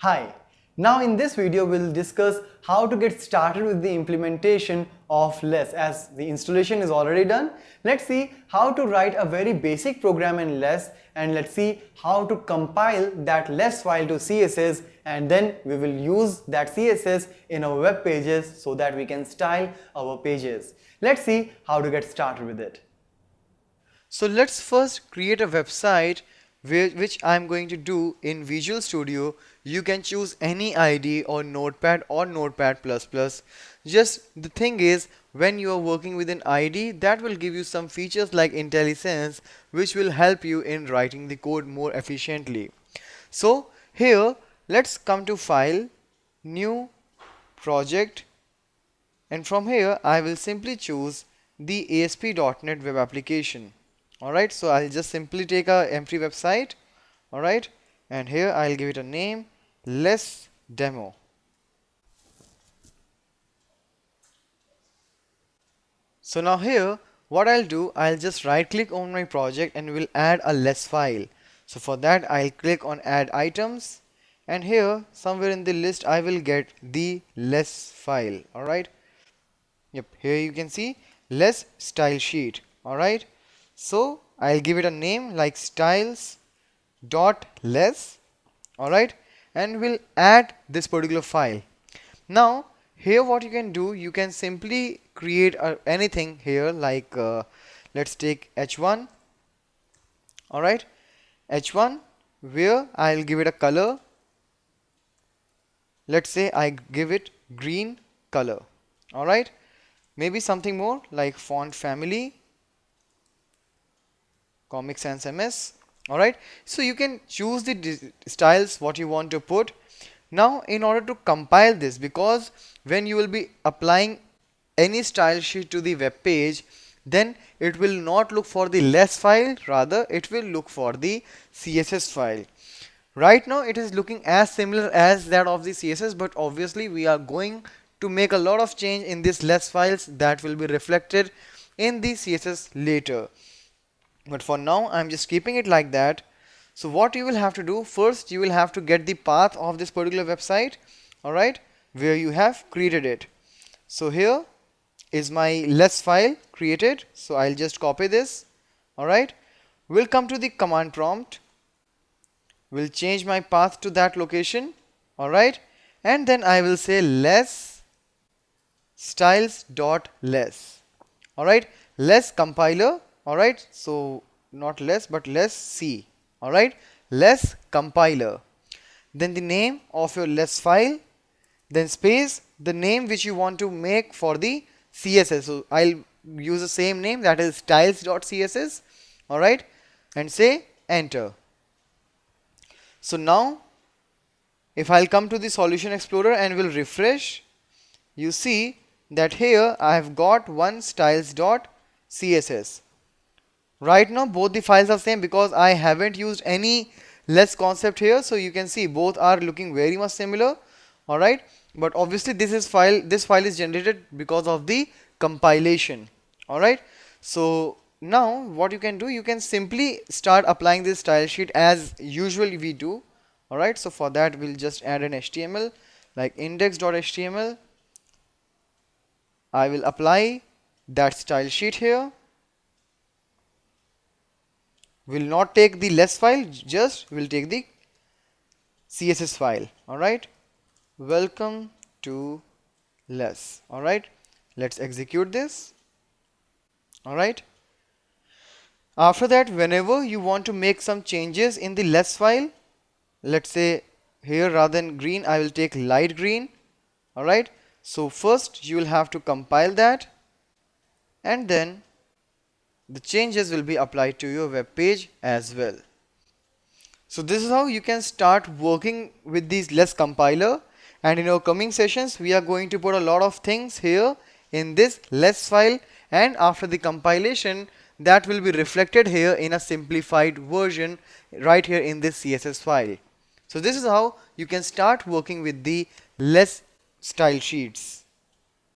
Hi, now in this video we'll discuss how to get started with the implementation of less. As the installation is already done, let's see how to write a very basic program in less, and let's see how to compile that less file to CSS, and then we will use that CSS in our web pages so that we can style our pages. Let's see how to get started with it. So let's first create a website which I'm going to do in Visual Studio. You can choose any ID or Notepad or Notepad++. Just the thing is, when you are working with an ID, that will give you some features like IntelliSense, which will help you in writing the code more efficiently. So here, let's come to File, New, Project, and from here I will simply choose the ASP.NET Web Application. Alright, so I'll just simply take a empty website. Alright, and here I'll give it a name, less demo. So now here what I'll do, I'll just right click on my project and will add a less file. So for that I'll click on add items, and here somewhere in the list I will get the less file. Alright, yep, here you can see less style sheet. Alright, so I'll give it a name like styles dot less. Alright, and we'll add this particular file. Now here what you can do, you can simply create anything here like let's take h1. Alright, h1 where I'll give it a color. Let's say I give it green color. Alright, maybe something more like font family, Comic Sans MS. Alright, so you can choose the styles what you want to put. Now in order to compile this, because when you will be applying any style sheet to the web page, then it will not look for the less file, rather it will look for the CSS file. Right now it is looking as similar as that of the CSS, but obviously we are going to make a lot of change in these less files that will be reflected in the CSS later. But for now I'm just keeping it like that. So what you will have to do, first you will have to get the path of this particular website, alright, where you have created it. So here is my less file created, so I'll just copy this. Alright, we'll come to the command prompt, we'll change my path to that location. Alright, and then I will say less styles dot less. Alright, less compiler. Alright, so not less but less C. Alright, less compiler. Then the name of your less file, then space the name which you want to make for the CSS. So I'll use the same name, that is styles.css. Alright, and say enter. So now if I'll come to the solution explorer and will refresh, you see that here I have got one styles.css. Right now both the files are same because I haven't used any less concept here, so you can see both are looking very much similar. Alright, but obviously this file is generated because of the compilation. Alright, so now what you can do, you can simply start applying this style sheet as usually we do. Alright, so for that we'll just add an HTML like index.html. I will apply that style sheet here. Will not take the less file, just will take the CSS file. Alright, welcome to less. Alright, let's execute this. Alright, after that whenever you want to make some changes in the less file, let's say here rather than green I will take light green. Alright, so first you will have to compile that, and then the changes will be applied to your web page as well. So this is how you can start working with these less compiler, and in our coming sessions we are going to put a lot of things here in this less file, and after the compilation that will be reflected here in a simplified version right here in this CSS file. So this is how you can start working with the less style sheets.